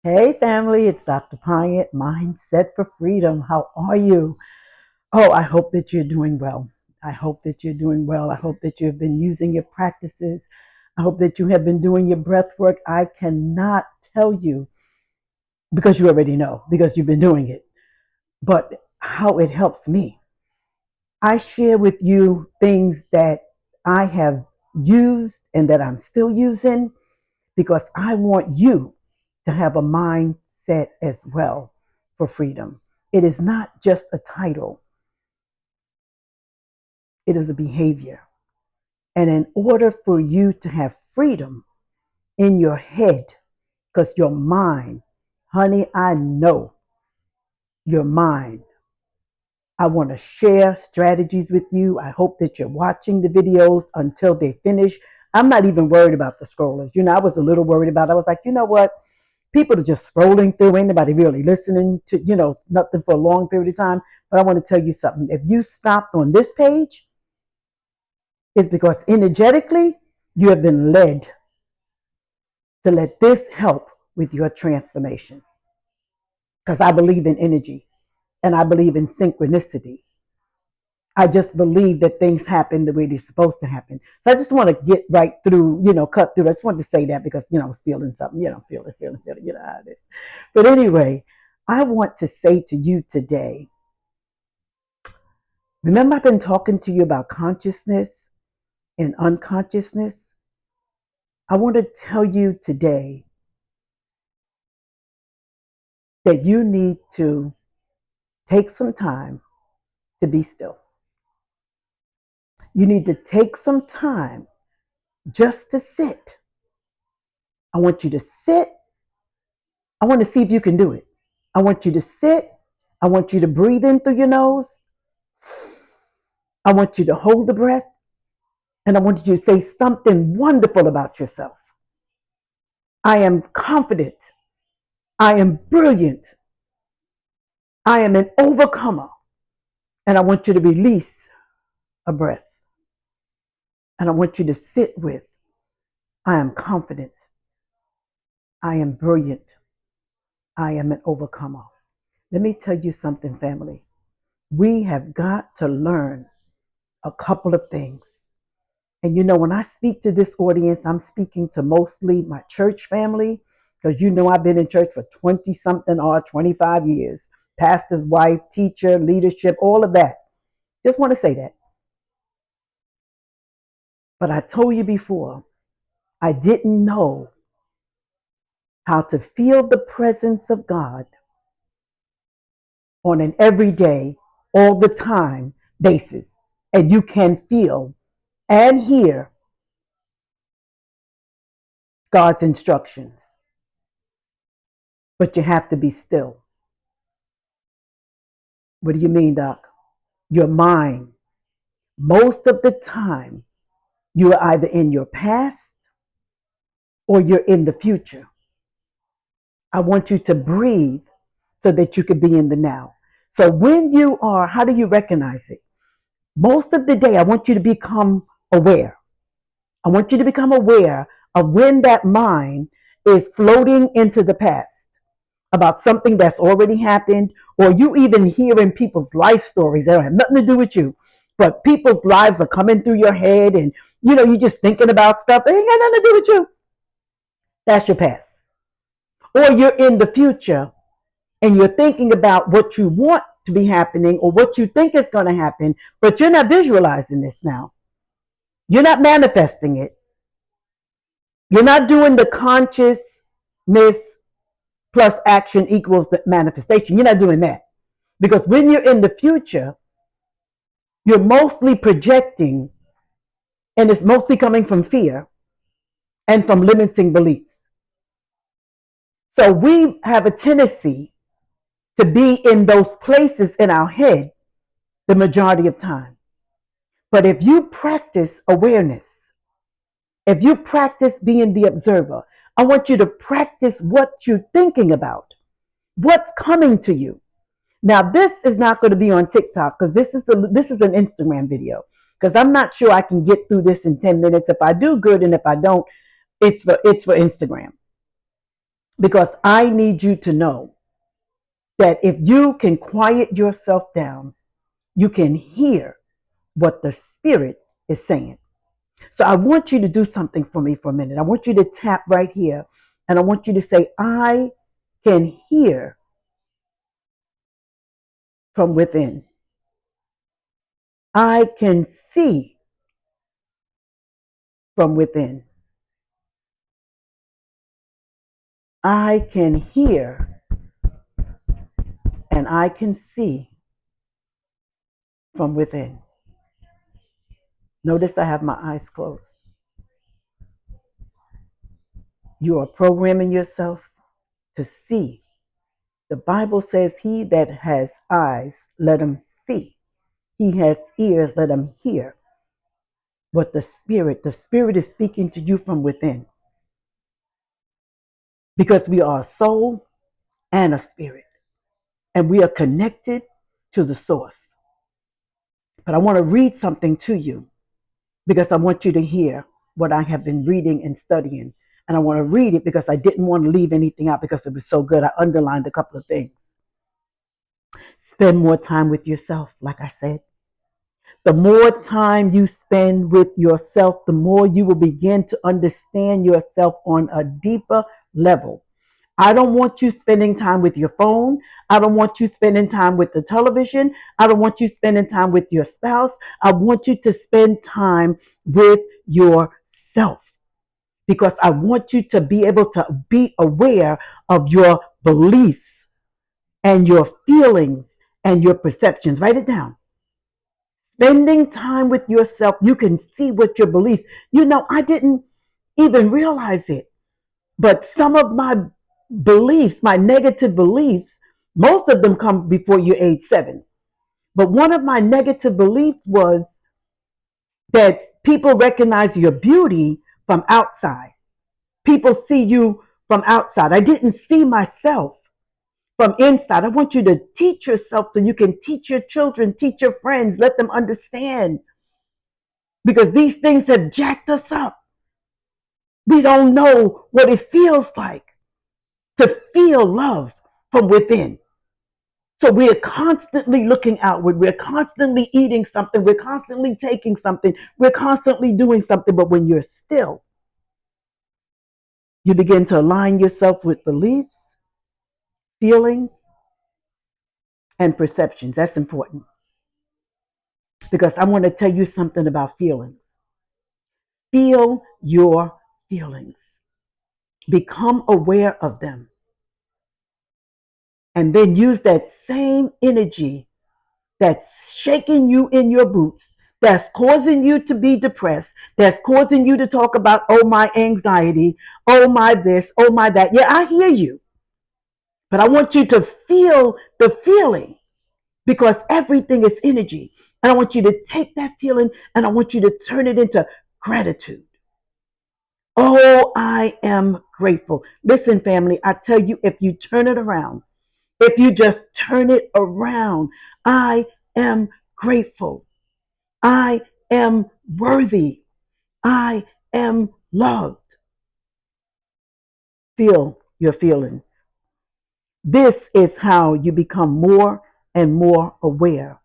Hey family, it's Dr. Pyatt, Mindset for Freedom. How are you? Oh, I hope that you're doing well. I hope that you're doing well. I hope that you have been using your practices. I hope that you have been doing your breath work. I cannot tell you because you already know, because you've been doing it, but how it helps me. I share with you things that I have used and that I'm still using because I want you to have a mindset as well for freedom. It is not just a title, it is a behavior. And in order for you to have freedom in your head, because your mind, honey, I know your mind. I want to share strategies with you. I hope that you're watching the videos until they finish. I'm not even worried about the scrollers. I was a little worried about it. I was like, you know what? People are just scrolling through, anybody really listening to, nothing for a long period of time. But I want to tell you something. If you stopped on this page, it's because energetically you have been led to let this help with your transformation. Because I believe in energy and I believe in synchronicity. I just believe that things happen the way they're supposed to happen. So I just want to get right through, cut through. I just wanted to say that because, I was feeling something, feeling, how it is. But anyway, I want to say to you today, remember I've been talking to you about consciousness and unconsciousness? I want to tell you today that you need to take some time to be still. You need to take some time just to sit. I want you to sit. I want to see if you can do it. I want you to sit. I want you to breathe in through your nose. I want you to hold the breath. And I want you to say something wonderful about yourself. I am confident. I am brilliant. I am an overcomer. And I want you to release a breath. And I want you to sit with, I am confident. I am brilliant. I am an overcomer. Let me tell you something, family. We have got to learn a couple of things. And when I speak to this audience, I'm speaking to mostly my church family, because I've been in church for 20 something or 25 years. Pastor's wife, teacher, leadership, all of that. Just want to say that. But I told you before, I didn't know how to feel the presence of God on an everyday, all the time basis. And you can feel and hear God's instructions. But you have to be still. What do you mean, Doc? Your mind. Most of the time, you are either in your past or you're in the future. I want you to breathe so that you can be in the now. So when you are, how do you recognize it? Most of the day, I want you to become aware. I want you to become aware of when that mind is floating into the past about something that's already happened, or you even hearing people's life stories that don't have nothing to do with you, but people's lives are coming through your head, and you're just thinking about stuff that ain't got nothing to do with you. That's your past. Or you're in the future and you're thinking about what you want to be happening or what you think is going to happen, but you're not visualizing this now. You're not manifesting it. You're not doing the consciousness plus action equals the manifestation. You're not doing that. Because when you're in the future, you're mostly projecting, and it's mostly coming from fear and from limiting beliefs. So we have a tendency to be in those places in our head the majority of time. But if you practice awareness, if you practice being the observer, I want you to practice what you're thinking about, what's coming to you. Now, this is not going to be on TikTok because this is an Instagram video, because I'm not sure I can get through this in 10 minutes. If I do, good, and if I don't, it's for Instagram. Because I need you to know that if you can quiet yourself down, you can hear what the Spirit is saying. So I want you to do something for me for a minute. I want you to tap right here and I want you to say, I can hear from within. I can see from within. I can hear and I can see from within. Notice I have my eyes closed. You are programming yourself to see. The Bible says, he that has eyes, let him see. He has ears, let him hear. But the Spirit is speaking to you from within. Because we are a soul and a spirit. And we are connected to the source. But I want to read something to you because I want you to hear what I have been reading and studying. And I want to read it because I didn't want to leave anything out because it was so good. I underlined a couple of things. Spend more time with yourself, like I said. The more time you spend with yourself, the more you will begin to understand yourself on a deeper level. I don't want you spending time with your phone. I don't want you spending time with the television. I don't want you spending time with your spouse. I want you to spend time with yourself because I want you to be able to be aware of your beliefs and your feelings and your perceptions. Write it down. Spending time with yourself, you can see what your beliefs. I didn't even realize it, but some of my beliefs, my negative beliefs, most of them come before you're age 7. But one of my negative beliefs was that people recognize your beauty from outside. People see you from outside. I didn't see myself from inside. I want you to teach yourself so you can teach your children, teach your friends, let them understand. Because these things have jacked us up. We don't know what it feels like to feel love from within. So we're constantly looking outward. We're constantly eating something. We're constantly taking something. We're constantly doing something. But when you're still, you begin to align yourself with beliefs, feelings, and perceptions. That's important. Because I want to tell you something about feelings. Feel your feelings. Become aware of them. And then use that same energy that's shaking you in your boots, that's causing you to be depressed, that's causing you to talk about, oh, my anxiety, oh, my this, oh, my that. Yeah, I hear you. But I want you to feel the feeling because everything is energy. And I want you to take that feeling and I want you to turn it into gratitude. Oh, I am grateful. Listen, family, I tell you, if you turn it around, if you just turn it around, I am grateful. I am worthy. I am loved. Feel your feelings. This is how you become more and more aware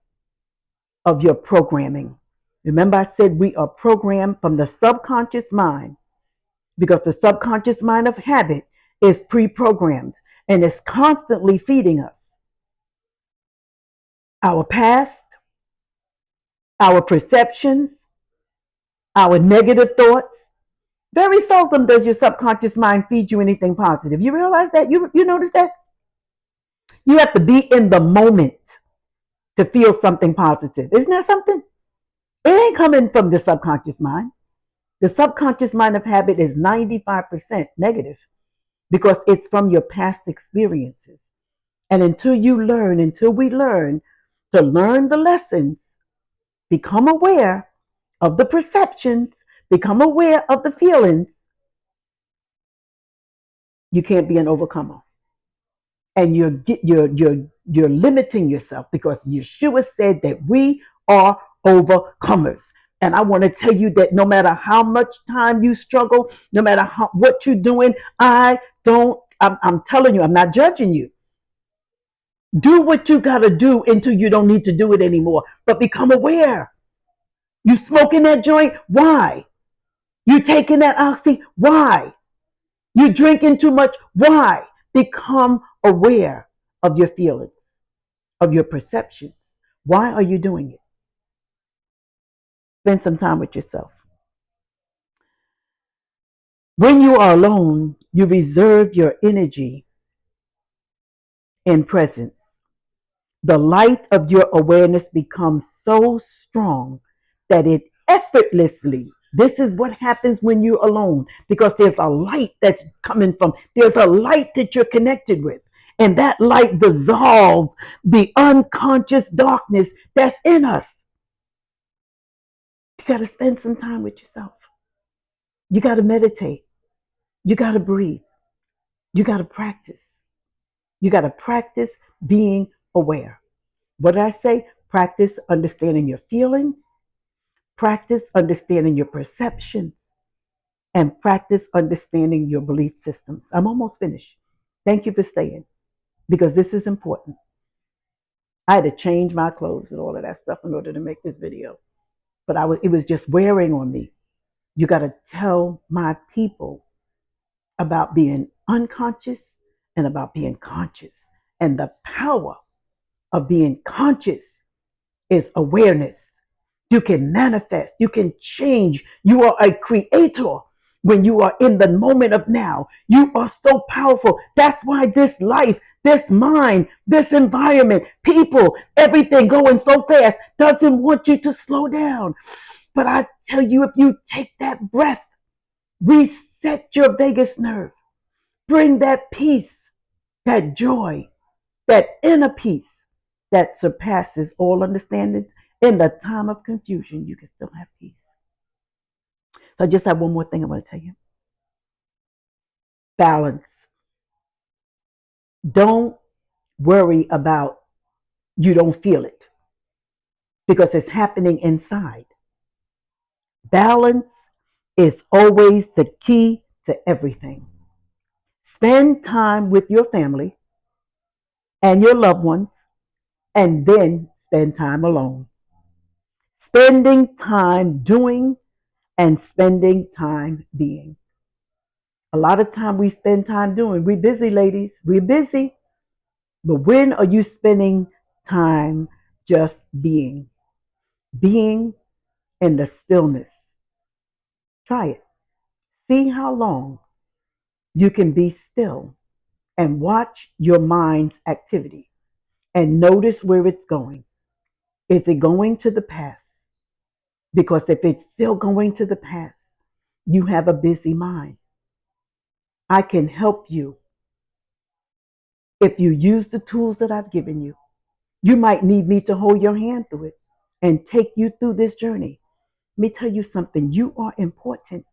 of your programming. Remember, I said we are programmed from the subconscious mind because the subconscious mind of habit is pre programmed and is constantly feeding us our past, our perceptions, our negative thoughts. Very seldom does your subconscious mind feed you anything positive. You realize that? You notice that? You have to be in the moment to feel something positive. Isn't that something? It ain't coming from the subconscious mind. The subconscious mind of habit is 95% negative because it's from your past experiences. And until we learn to learn the lessons, become aware of the perceptions, become aware of the feelings, you can't be an overcomer. And you're limiting yourself because Yeshua said that we are overcomers. And I want to tell you that no matter how much time you struggle, no matter what you're doing, I I'm telling you, I'm not judging you. Do what you got to do until you don't need to do it anymore. But become aware. You smoking that joint? Why? You taking that oxy? Why? You drinking too much? Why? Become aware of your feelings, of your perceptions. Why are you doing it? Spend some time with yourself. When you are alone, you reserve your energy in presence. The light of your awareness becomes so strong that it effortlessly, this is what happens when you're alone, because there's a light that's coming from, there's a light that you're connected with. And that light dissolves the unconscious darkness that's in us. You got to spend some time with yourself. You got to meditate. You got to breathe. You got to practice. You got to practice being aware. What did I say? Practice understanding your feelings, practice understanding your perceptions, and practice understanding your belief systems. I'm almost finished. Thank you for staying, because this is important. I had to change my clothes and all of that stuff in order to make this video, but it was just wearing on me. You got to tell my people about being unconscious and about being conscious. And the power of being conscious is awareness. You can manifest, you can change. You are a creator when you are in the moment of now. You are so powerful. That's why this life, this mind, this environment, people, everything going so fast doesn't want you to slow down. But I tell you, if you take that breath, reset your vagus nerve, bring that peace, that joy, that inner peace that surpasses all understanding. In the time of confusion, you can still have peace. So I just have one more thing I want to tell you. Balance. Don't worry about you don't feel it, because it's happening inside. Balance is always the key to everything. Spend time with your family and your loved ones, and then spend time alone. Spending time doing and spending time being. A lot of time we spend time doing. We're busy, ladies. We're busy. But when are you spending time just being? Being in the stillness. Try it. See how long you can be still and watch your mind's activity and notice where it's going. Is it going to the past? Because if it's still going to the past, you have a busy mind. I can help you if you use the tools that I've given you. You might need me to hold your hand through it and take you through this journey. Let me tell you something. You are important.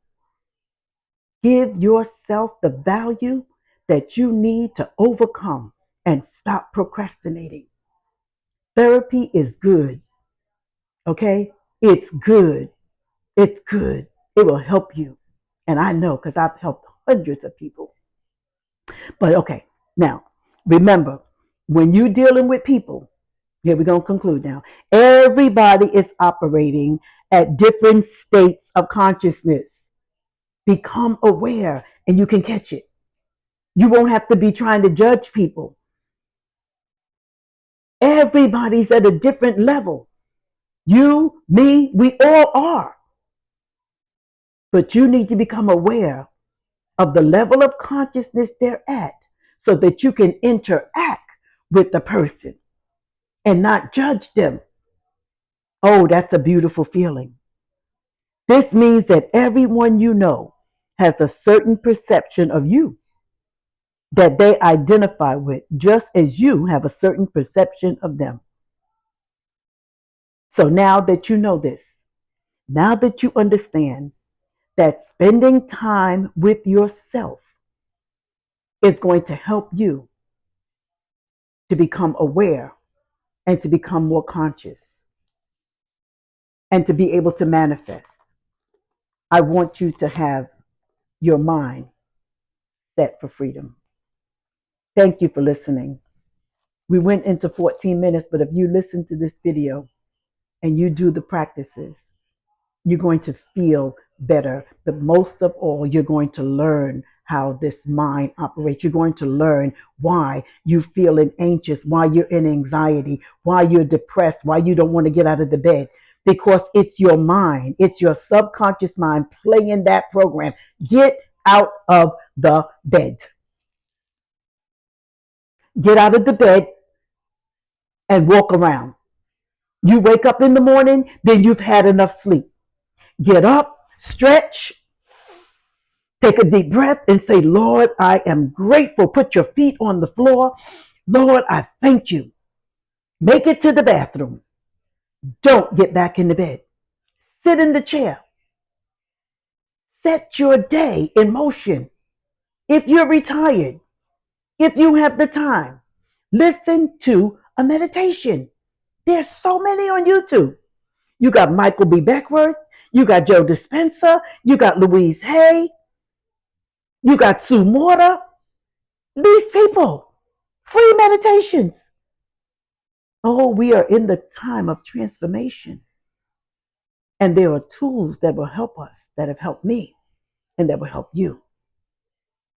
Give yourself the value that you need to overcome and stop procrastinating. Therapy is good. Okay? It's good. It's good. It will help you. And I know, because I've helped hundreds of people. But okay, now remember, when you're dealing with people, here we're going to conclude now. Everybody is operating at different states of consciousness. Become aware and you can catch it. You won't have to be trying to judge people. Everybody's at a different level. You, me, we all are. But you need to become aware of the level of consciousness they're at so that you can interact with the person and not judge them. Oh, that's a beautiful feeling. This means that everyone you know has a certain perception of you that they identify with, just as you have a certain perception of them. So now that you know this, now that you understand that spending time with yourself is going to help you to become aware and to become more conscious and to be able to manifest. I want you to have your mind set for freedom. Thank you for listening. We went into 14 minutes, but if you listen to this video and you do the practices, you're going to feel better. But most of all, you're going to learn how this mind operates. You're going to learn why you're feeling anxious, why you're in anxiety, why you're depressed, why you don't want to get out of the bed. Because it's your mind, it's your subconscious mind playing that program. Get out of the bed. Get out of the bed and walk around. You wake up in the morning, then you've had enough sleep. Get up, stretch, take a deep breath and say, Lord, I am grateful. Put your feet on the floor. Lord, I thank you. Make it to the bathroom. Don't get back in the bed. Sit in the chair. Set your day in motion. If you're retired, if you have the time, listen to a meditation. There's so many on YouTube. You got Michael B. Beckworth. You got Joe Dispenza. You got Louise Hay. You got Sue Morta. These people, free meditations. Oh, we are in the time of transformation. And there are tools that will help us, that have helped me, and that will help you.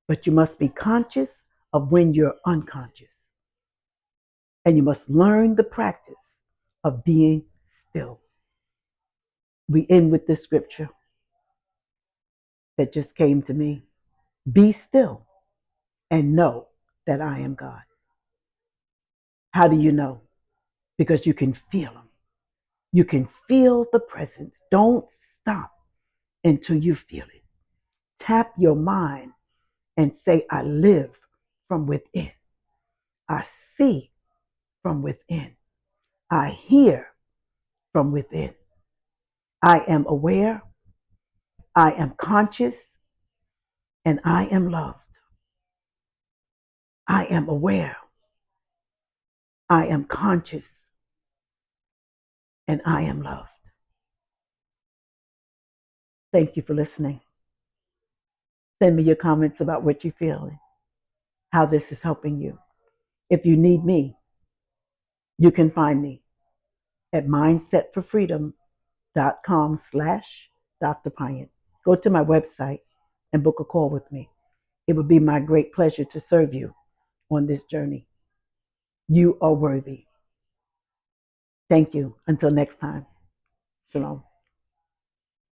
But you must be conscious of when you're unconscious. And you must learn the practice of being still. We end with this scripture that just came to me. Be still and know that I am God. How do you know? Because you can feel Him. You can feel the presence. Don't stop until you feel it. Tap your mind and say, I live from within. I see from within. I hear from within. I am aware. I am conscious. And I am loved. I am aware. I am conscious. And I am loved. Thank you for listening. Send me your comments about what you're feeling, how this is helping you. If you need me, you can find me at mindsetforfreedom.com/Dr. Payant. Go to my website and book a call with me. It would be my great pleasure to serve you on this journey. You are worthy. Thank you. Until next time. Shalom.